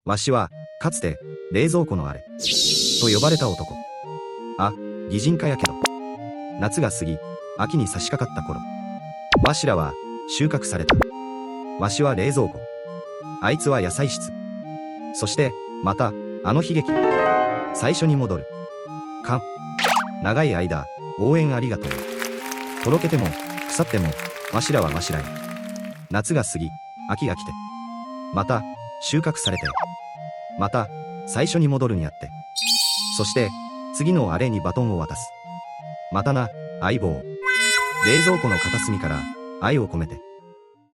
わしは、かつて、冷蔵庫のあれ、と呼ばれた男。あ、擬人化やけど。夏が過ぎ、秋に差し掛かった頃。わしらは、収穫された。わしは冷蔵庫。あいつは野菜室。そして、また、あの悲劇。最初に戻る。長い間、応援ありがとう。とろけても、腐っても、わしらはわしらよ。夏が過ぎ、秋が来て。また、収穫されて。また、最初に戻るにあって。そして、次のあれにバトンを渡す。またな、相棒。冷蔵庫の片隅から、愛を込めて。